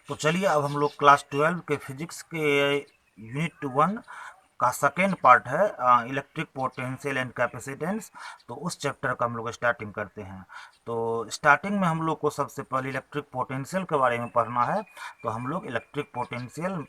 तो चलिए अब हम लोग क्लास 12 के फिजिक्स के यूनिट 1 का सेकेंड पार्ट है इलेक्ट्रिक पोटेंशियल एंड कैपेसिटेंस। तो उस चैप्टर का हम लोग स्टार्टिंग करते हैं। तो स्टार्टिंग में हम लोग को सबसे पहले इलेक्ट्रिक पोटेंशियल के बारे में पढ़ना है। तो हम लोग इलेक्ट्रिक पोटेंशियल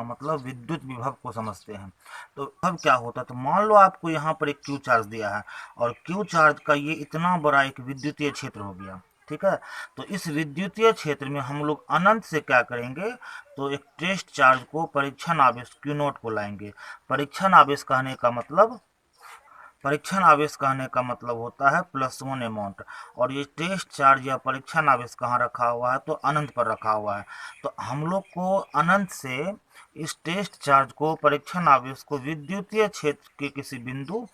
मतलब विद्युत विभव को समझते हैं। तो विभव क्या होता है, तो मान लो आपको यहाँ पर एक क्यू चार्ज दिया है और क्यू चार्ज का ये इतना बड़ा एक विद्युतीय क्षेत्र हो गया। ठीक है, तो इस विद्युतीय क्षेत्र में हम लोग अनंत से क्या करेंगे, तो एक टेस्ट चार्ज को परीक्षण आवेश क्यू नोट को लाएंगे। परीक्षण आवेश कहने का मतलब होता है +1 अमाउंट। और ये टेस्ट चार्ज या परीक्षण आवेश कहाँ रखा हुआ है, तो अनंत पर रखा हुआ है। तो हम लोग को अनंत से इस टेस्ट चार्ज को परीक्षण आवेश को विद्युतीय क्षेत्र के किसी बिंदु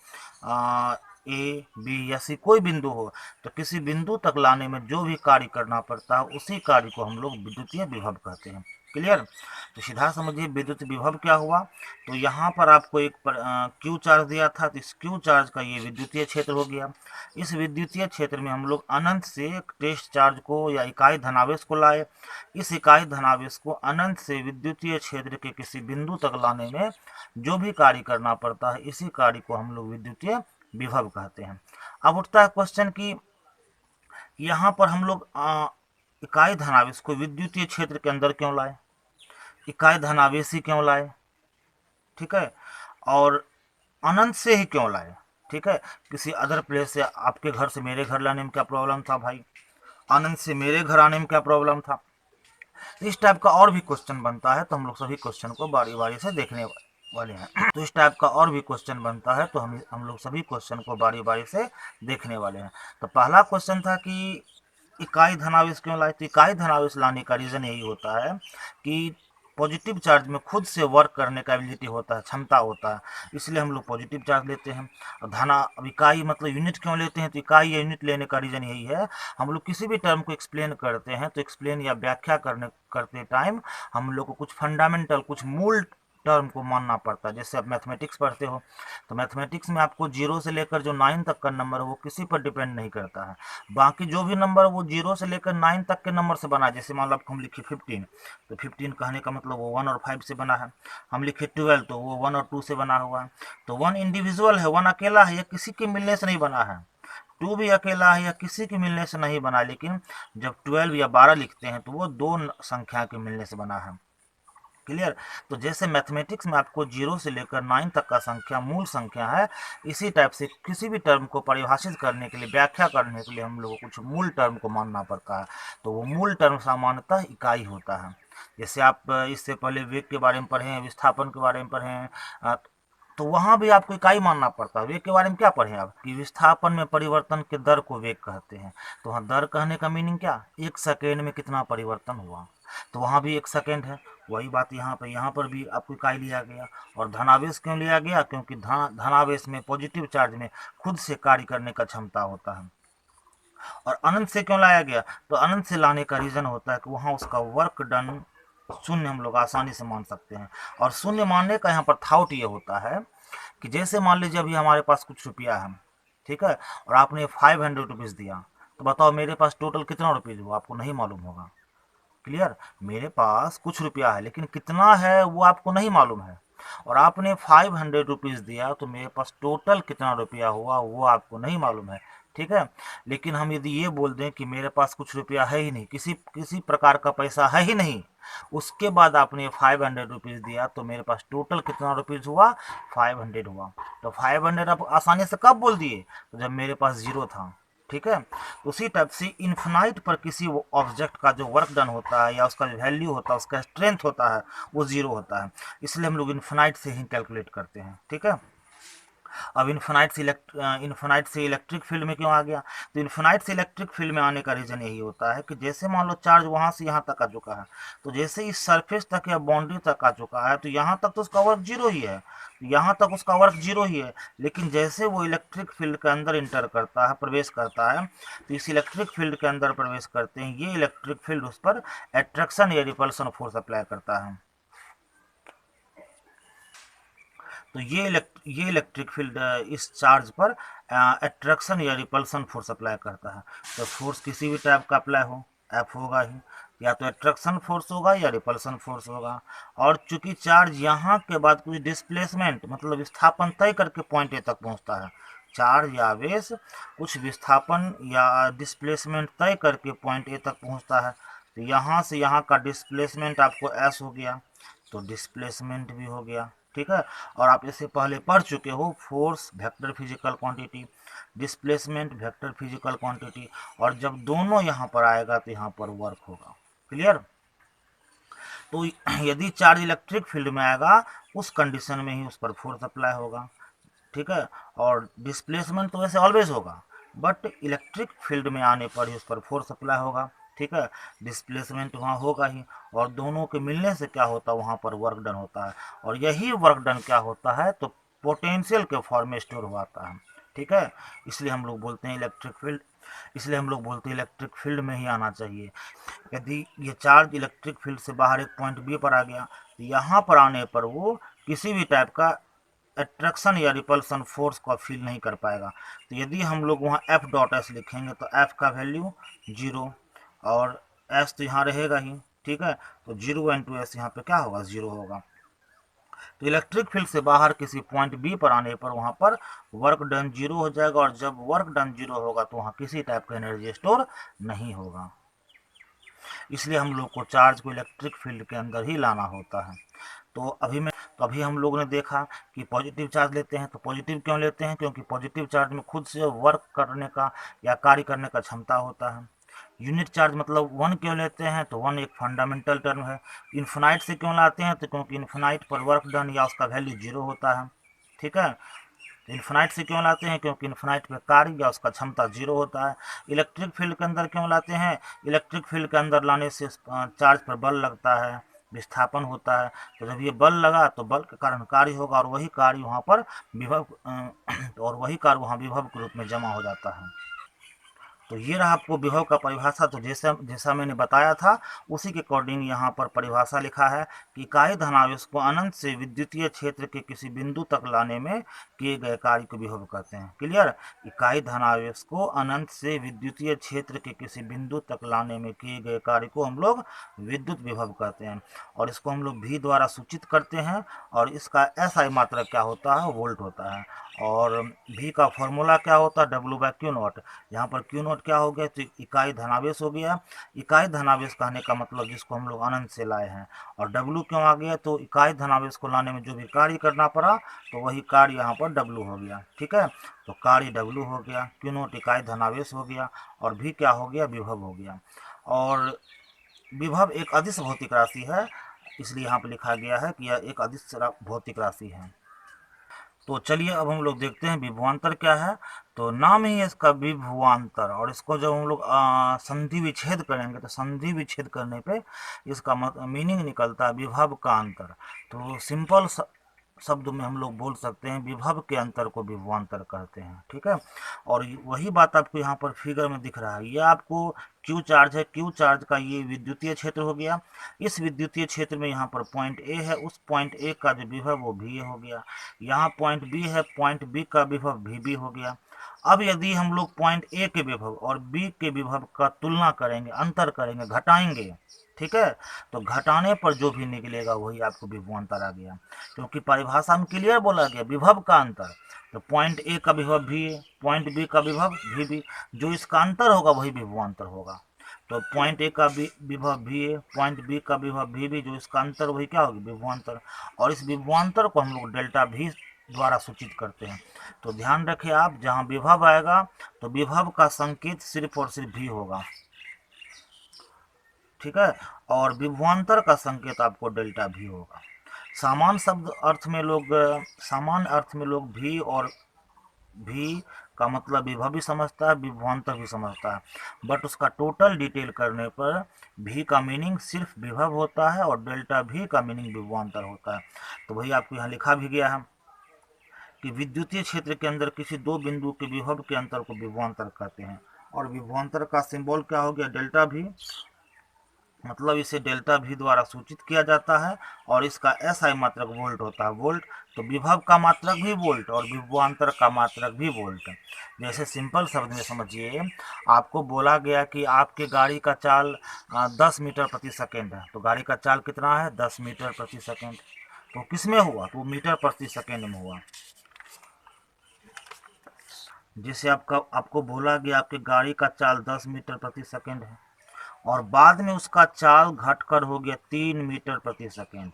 ए बी या सी कोई बिंदु हो, तो किसी बिंदु तक लाने में जो भी कार्य करना पड़ता है उसी कार्य को हम लोग विद्युतीय विभव कहते हैं। क्लियर। तो सीधा समझिए विद्युत विभव क्या हुआ। तो यहाँ पर आपको एक क्यू चार्ज दिया था, तो इस क्यू चार्ज का ये विद्युतीय क्षेत्र हो गया। इस विद्युतीय क्षेत्र में हम लोग अनंत से एक टेस्ट चार्ज को या इकाई धनावेश को लाए। इस इकाई धनावेश को अनंत से विद्युतीय क्षेत्र के किसी बिंदु तक लाने में जो भी कार्य करना पड़ता है इसी कार्य को हम लोग विद्युतीय विभव कहते हैं। अब उठता है क्वेश्चन कि यहाँ पर हम लोग इकाई धनावेश को विद्युतीय क्षेत्र के अंदर क्यों लाए, इकाई धनावेश ही क्यों लाए, ठीक है, और अनंत से ही क्यों लाए। ठीक है, किसी अदर प्लेस से आपके घर से मेरे घर लाने में क्या प्रॉब्लम था भाई, अनंत से मेरे घर आने में क्या प्रॉब्लम था। तो इस टाइप का और भी क्वेश्चन बनता है, तो हम लोग सभी क्वेश्चन को बारी बारी से देखने वाले हैं। तो इस टाइप का और भी क्वेश्चन बनता है, तो हम लोग सभी क्वेश्चन को बारी बारी से देखने वाले हैं। तो पहला क्वेश्चन था कि इकाई धनावेश क्यों लाए। तो इकाई धनावेश लाने का रीज़न यही होता है कि पॉजिटिव चार्ज में खुद से वर्क करने का एबिलिटी होता है, क्षमता होता है, इसलिए हम लोग पॉजिटिव चार्ज लेते हैं। और अब इकाई मतलब यूनिट क्यों लेते हैं, तो इकाई या यूनिट लेने का रीज़न यही है, हम लोग किसी भी टर्म को एक्सप्लेन करते हैं तो एक्सप्लेन या व्याख्या करते टाइम हम लोग को कुछ फंडामेंटल, कुछ मूल टर्म को मानना पड़ता है। जैसे आप मैथमेटिक्स पढ़ते हो, तो मैथमेटिक्स में आपको 0 से लेकर जो 9 तक का नंबर है वो किसी पर डिपेंड नहीं करता है। बाकी जो भी नंबर वो 0 से लेकर 9 तक के नंबर से बना है। जैसे मान लो हम लिखे 15, तो 15 कहने का मतलब वो 1 और 5 से बना है। हम लिखे 12, तो वो 1 और 2 से बना हुआ है। तो 1 इंडिविजुअल है, 1 अकेला है, या किसी के मिलने से नहीं बना है। 2 भी अकेला है या किसी के मिलने से नहीं बना। लेकिन जब 12 या 12 लिखते हैं तो वो दो संख्या के मिलने से बना है। क्लियर। तो जैसे मैथमेटिक्स में आपको 0 से लेकर 9 तक का संख्या मूल संख्या है, इसी टाइप से किसी भी टर्म को परिभाषित करने के लिए, व्याख्या करने के लिए हम लोग को कुछ मूल टर्म को मानना पड़ता है। तो वो मूल टर्म सामान्यतः इकाई होता है। जैसे आप इससे पहले वेग के बारे में पढ़े हैं, विस्थापन के बारे में पढ़े हैं, तो वहाँ भी आपको इकाई मानना पड़ता है। वेग के बारे में क्या पढ़े आप, कि विस्थापन में परिवर्तन के दर को वेग कहते हैं। तो वहाँ दर कहने का मीनिंग क्या, 1 सेकेंड में कितना परिवर्तन हुआ, तो वहाँ भी 1 सेकेंड है। वही बात यहाँ पर भी आपको इकाई लिया गया। और धनावेश क्यों लिया गया, क्योंकि धनावेश में, पॉजिटिव चार्ज में खुद से कार्य करने का क्षमता होता है। और अनंत से क्यों लाया गया, तो अनंत से लाने का रीज़न होता है कि वहाँ उसका वर्क डन शून्य हम लोग आसानी से मान सकते हैं। और शून्य मानने का यहाँ पर थाउट ये होता है कि जैसे मान लीजिए अभी हमारे पास कुछ रुपया है, ठीक है, और आपने 500 रुपीज़ दिया, तो बताओ मेरे पास टोटल कितना रुपीज़ हुआ, आपको नहीं मालूम होगा। क्लियर। मेरे पास कुछ रुपया है लेकिन कितना है वो आपको नहीं मालूम है। और आपने 500 रुपीज़ दिया, तो मेरे पास टोटल कितना रुपया हुआ वो आपको नहीं मालूम है। ठीक है। लेकिन हम यदि ये बोल दें कि मेरे पास कुछ रुपया है ही नहीं, किसी किसी प्रकार का पैसा है ही नहीं, उसके बाद आपने 500 रुपीज़ दिया, तो मेरे पास टोटल कितना रुपीज़ हुआ, 500 हुआ। तो 500 आप आसानी से कब बोल दिए, तो जब मेरे पास जीरो था। ठीक है। उसी टाइप से इन्फिनाइट पर किसी ऑब्जेक्ट का जो वर्क डन होता है या उसका जो वैल्यू होता है, उसका स्ट्रेंथ होता है, वो जीरो होता है। इसलिए हम लोग इन्फिनाइट से ही कैलकुलेट करते हैं। ठीक है। अब इन्फिनाइट से इलेक्ट्रिक फील्ड में क्यों आ गया, तो इन्फिनाइट से इलेक्ट्रिक फील्ड में आने का रीज़न यही होता है कि जैसे मान लो चार्ज वहाँ से यहाँ तक आ चुका है, तो जैसे इस सरफेस तक या बाउंड्री तक आ चुका है, तो यहाँ तक तो उसका वर्क जीरो ही है, तो यहाँ तक उसका वर्क जीरो ही है। लेकिन जैसे वो इलेक्ट्रिक फील्ड के अंदर इंटर करता है, प्रवेश करता है, तो इस इलेक्ट्रिक फील्ड के अंदर प्रवेश करते हैं ये इलेक्ट्रिक फील्ड उस पर एट्रैक्शन या रिपल्सन फोर्स अप्लाई करता है। तो ये इलेक्ट्रिक फील्ड इस चार्ज पर अट्रैक्शन या रिपल्सन फोर्स अप्लाई करता है। तो फोर्स किसी भी टाइप का अप्लाई हो, एफ होगा ही। या तो अट्रैक्शन फोर्स होगा या रिपल्सन फोर्स होगा। और चूंकि चार्ज यहाँ के बाद कुछ डिस्प्लेसमेंट मतलब विस्थापन तय करके पॉइंट ए तक पहुँचता है, चार्ज या आवेश कुछ विस्थापन या डिस्प्लेसमेंट तय करके पॉइंट ए तक पहुँचता है। तो यहाँ से यहाँ का डिस्प्लेसमेंट आपको एस हो गया, तो डिस्प्लेसमेंट भी हो गया, ठीक है। और आप इससे पहले पढ़ चुके हो, force vector physical quantity, displacement vector physical quantity, और जब दोनों यहाँ पर आएगा तो यहाँ पर वर्क होगा। क्लियर। तो यदि चार्ज इलेक्ट्रिक फील्ड में आएगा उस कंडीशन में ही उस पर फोर्स अप्लाई होगा, ठीक है। और डिस्प्लेसमेंट तो वैसे ऑलवेज होगा, बट इलेक्ट्रिक फील्ड में आने पर ही उस पर फोर्स अप्लाई होगा, ठीक है। डिस्प्लेसमेंट वहाँ होगा ही, और दोनों के मिलने से क्या होता है, वहाँ पर वर्क डन होता है, और यही वर्क डन क्या होता है, तो पोटेंशियल के फॉर्म में स्टोर हुआ है, ठीक है। इसलिए हम लोग बोलते हैं इलेक्ट्रिक फील्ड, इसलिए हम लोग बोलते हैं इलेक्ट्रिक फील्ड में ही आना चाहिए। यदि ये चार्ज इलेक्ट्रिक फील्ड से बाहर एक पॉइंट बी पर आ गया, तो यहाँ पर आने पर वो किसी भी टाइप का अट्रैक्शन या रिपल्सन फोर्स को फील नहीं कर पाएगा। तो यदि हम लोग वहाँ एफ डॉट एस लिखेंगे तो एफ का वैल्यू 0, और एस तो यहाँ रहेगा ही, ठीक है। तो 0 इंटू एस यहाँ पे क्या होगा, 0 होगा। तो इलेक्ट्रिक फील्ड से बाहर किसी पॉइंट बी पर आने पर वहाँ पर वर्क डन 0 हो जाएगा, और जब वर्क डन 0 होगा तो वहाँ किसी टाइप का एनर्जी स्टोर नहीं होगा। इसलिए हम लोग को चार्ज को इलेक्ट्रिक फील्ड के अंदर ही लाना होता है। तो अभी हम लोग ने देखा कि पॉजिटिव चार्ज लेते हैं, तो पॉजिटिव क्यों लेते हैं, क्योंकि पॉजिटिव चार्ज में खुद से वर्क करने का या कार्य करने का क्षमता होता है। यूनिट चार्ज मतलब 1 क्यों लेते हैं, तो 1 एक फंडामेंटल टर्म है। इन्फिनाइट से क्यों लाते हैं, तो क्योंकि इन्फिनाइट पर वर्क डन या उसका वैल्यू 0 होता है, ठीक है। इन्फिनाइट से क्यों लाते हैं, क्योंकि इन्फिनाइट पे कार्य या उसका क्षमता 0 होता है। इलेक्ट्रिक फील्ड के अंदर क्यों लाते हैं, इलेक्ट्रिक फील्ड के अंदर लाने से चार्ज पर बल लगता है, विस्थापन होता है। तो जब ये बल लगा तो बल के कारण कार्य होगा, और वही कार्य वहाँ पर विभव और वही कार्य वहाँ विभव के रूप में जमा हो जाता है। तो ये रहा आपको विभव का परिभाषा। तो जैसा जैसा मैंने बताया था उसी के अकॉर्डिंग यहाँ पर परिभाषा लिखा है कि इकाई धनावेश को अनंत से विद्युतीय क्षेत्र के किसी बिंदु तक लाने में किए गए कार्य को विभव कहते हैं। क्लियर। इकाई धनावेश को अनंत से विद्युतीय क्षेत्र के किसी बिंदु तक लाने में किए गए कार्य को हम लोग विद्युत विभव कहते हैं, और इसको हम लोग भी द्वारा सूचित करते हैं, और इसका एसआई मात्रक क्या होता है, वोल्ट होता है। और भी का फॉर्मूला क्या होता है, डब्ल्यू बाय क्यू नॉट। यहाँ पर क्यू नॉट क्या हो गया, तो इकाई धनावेश हो गया। इकाई धनावेश कहने का मतलब जिसको हम लोग अनंत से लाए हैं। और डब्ल्यू क्यों आ गया, तो इकाई धनावेश को लाने में जो भी कार्य करना पड़ा तो वही कार्य यहाँ पर डब्ल्यू हो गया, ठीक है। तो कार्य डब्ल्यू हो गया, क्यू नॉट इकाई धनावेश हो गया, और भी क्या हो गया, विभव हो गया। और विभव एक अदिश भौतिक राशि है, इसलिए यहाँ पर लिखा गया है कि यह एक अदिश भौतिक राशि है। तो चलिए अब हम लोग देखते हैं विभवांतर क्या है। तो नाम ही है इसका विभवांतर, और इसको जब हम लोग संधि विच्छेद करेंगे तो संधि विच्छेद करने पे इसका मीनिंग निकलता है विभव का अंतर। तो सिंपल शब्द में हम लोग बोल सकते हैं विभव के अंतर को विभवांतर कहते हैं, ठीक है। और वही बात आपको यहाँ पर फिगर में दिख रहा है, ये आपको क्यू चार्ज है, क्यू चार्ज का ये विद्युतीय क्षेत्र हो गया। इस विद्युतीय क्षेत्र में यहाँ पर पॉइंट ए है, उस पॉइंट ए का जो विभव वो भी हो गया। यहाँ पॉइंट बी है, पॉइंट बी का विभव भी हो गया। अब यदि हम लोग पॉइंट ए के विभव और बी के विभव का तुलना करेंगे, अंतर करेंगे, घटाएंगे, ठीक है, तो घटाने पर जो भी निकलेगा वही आपको विभवांतर आ गया, क्योंकि परिभाषा में क्लियर बोला गया विभव का अंतर। तो पॉइंट ए का विभव भी ए, पॉइंट बी का विभव भी, जो इसका अंतर होगा वही विभवांतर होगा। तो पॉइंट ए का विभव भी ए, पॉइंट बी का विभव भी, जो इसका अंतर वही क्या होगी, विभवांतर। और इस विभवांतर को हम लोग डेल्टा भी द्वारा सूचित करते हैं। तो ध्यान रखें आप, जहाँ विभव आएगा तो विभव का संकेत सिर्फ और सिर्फ भी होगा, ठीक है, और विभवांतर का संकेत आपको डेल्टा भी होगा। सामान्य अर्थ में लोग भी और भी का मतलब विभव भी समझता है, विभवांतर भी समझता है, बट उसका टोटल डिटेल करने पर भी का मीनिंग सिर्फ विभव होता है और डेल्टा भी का मीनिंग विभवांतर होता है। तो वही आपको यहाँ लिखा भी गया है कि विद्युतीय क्षेत्र के अंदर किसी दो बिंदु के विभव के अंतर को विभवांतर कहते हैं, और विभवांतर का सिंबल क्या हो गया, डेल्टा भी। मतलब इसे डेल्टा V द्वारा सूचित किया जाता है और इसका SI मात्रक वोल्ट होता है। वोल्ट तो विभव का मात्रक भी वोल्ट और विभवांतर का मात्रक भी वोल्ट। जैसे सिंपल शब्द में समझिए, आपको बोला गया कि आपके गाड़ी का चाल 10 मीटर प्रति सेकेंड है। तो गाड़ी का चाल कितना है? 10 मीटर प्रति सेकेंड। तो किस में हुआ? तो मीटर प्रति सेकेंड में हुआ। जैसे आपको बोला गया आपके गाड़ी का चाल 10 मीटर प्रति सेकेंड है और बाद में उसका चाल घटकर हो गया 3 मीटर प्रति सेकेंड।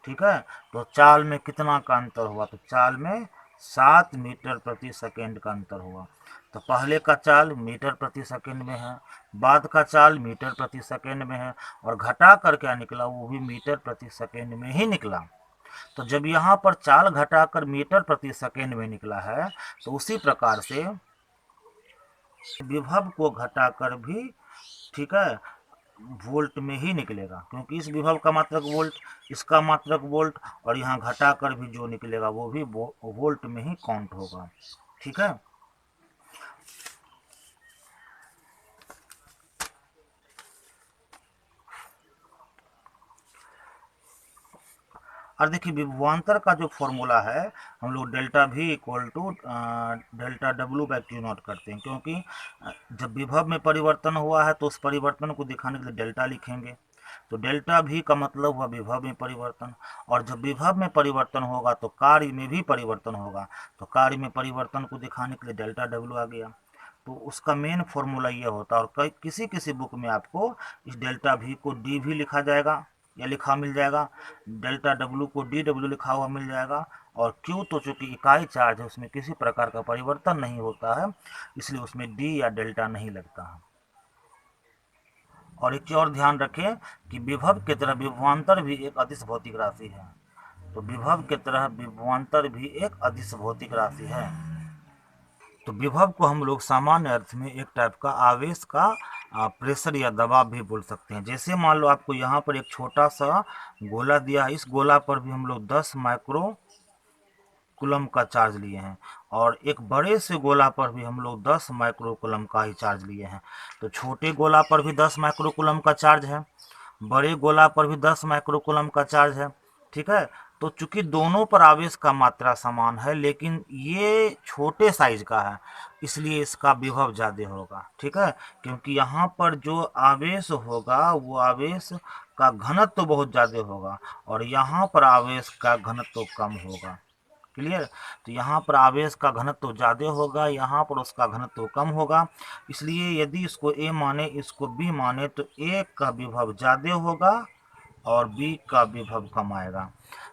ठीक है, तो चाल में कितना का अंतर हुआ? तो चाल में 7 मीटर प्रति सेकेंड का अंतर हुआ। तो पहले का चाल मीटर प्रति सेकेंड में है, बाद का चाल मीटर प्रति सेकेंड में है और घटा कर क्या निकला? वो भी मीटर प्रति सेकेंड में ही निकला। तो जब यहाँ पर चाल घटाकर मीटर प्रति सेकेंड में निकला है, तो उसी प्रकार से विभव को घटाकर भी, ठीक है, वोल्ट में ही निकलेगा, क्योंकि इस विभव का मात्रक वोल्ट, इसका मात्रक वोल्ट, और यहाँ घटाकर भी जो निकलेगा वो भी वोल्ट में ही काउंट होगा। ठीक है, और देखिए विभवांतर का जो फॉर्मूला है, हम लोग delta V equal to delta W/Q not करते हैं, क्योंकि जब विभव में परिवर्तन हुआ है तो उस परिवर्तन को दिखाने के लिए डेल्टा लिखेंगे। तो डेल्टा V का मतलब हुआ विभव में परिवर्तन, और जब विभव में परिवर्तन होगा तो कार्य में भी परिवर्तन होगा। तो कार्य में परिवर्तन को दिखाने के लिए डेल्टा W आ गया। तो उसका मेन फॉर्मूला ये होता है, और किसी किसी बुक में आपको इस डेल्टा V को DV लिखा जाएगा या लिखा मिल जाएगा, डेल्टा W को DW लिखा हुआ मिल जाएगा, और Q तो चूंकि इकाई चार्ज है उसमें किसी प्रकार का परिवर्तन नहीं होता है, इसलिए उसमें D या डेल्टा नहीं लगता है। और एक और ध्यान रखें कि विभव की तरह विभवांतर भी एक अदिश भौतिक राशि है। तो विभव की तरह विभवांतर भी एक अदिश भौतिक राशि है। तो विभव को हम लोग सामान्य अर्थ में एक टाइप का आवेश का प्रेशर या दबाव भी बोल सकते हैं। जैसे मान लो आपको यहाँ पर एक छोटा सा गोला दिया है, इस गोला पर भी हम लोग 10 माइक्रो कूलम का चार्ज लिए हैं, और एक बड़े से गोला पर भी हम लोग 10 माइक्रो कूलम का ही चार्ज लिए हैं। तो छोटे गोला पर भी 10 माइक्रो कूलम का चार्ज है, बड़े गोला पर भी 10 माइक्रो कूलम का चार्ज है। ठीक है, तो चूंकि दोनों पर आवेश का मात्रा समान है, लेकिन ये छोटे साइज का है इसलिए इसका विभव ज़्यादा होगा। ठीक है, क्योंकि यहाँ पर जो आवेश होगा वो आवेश का घनत्व तो बहुत ज़्यादा होगा और यहाँ पर आवेश का घनत्व तो कम होगा। क्लियर, तो यहाँ पर आवेश का घनत्व ज़्यादा होगा, यहाँ पर उसका घनत्व कम होगा। इसलिए यदि इसको A माने इसको B माने तो A का विभव ज़्यादा होगा और B का विभव कम आएगा।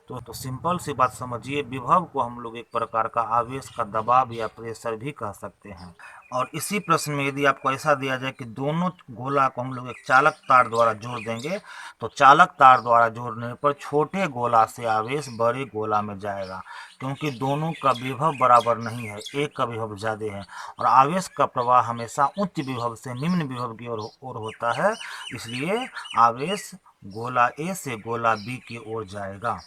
तो सिंपल सी बात समझिए, विभव को हम लोग एक प्रकार का आवेश का दबाव या प्रेशर भी कह सकते हैं। और इसी प्रश्न में यदि आपको ऐसा दिया जाए कि दोनों गोला को हम लोग एक चालक तार द्वारा जोड़ देंगे, तो चालक तार द्वारा जोड़ने पर छोटे गोला से आवेश बड़े गोला में जाएगा, क्योंकि दोनों का विभव बराबर नहीं है, एक का विभव ज़्यादा है और आवेश का प्रवाह हमेशा उच्च विभव से निम्न विभव की ओर होता है, इसलिए आवेश गोला A से गोला B की ओर जाएगा।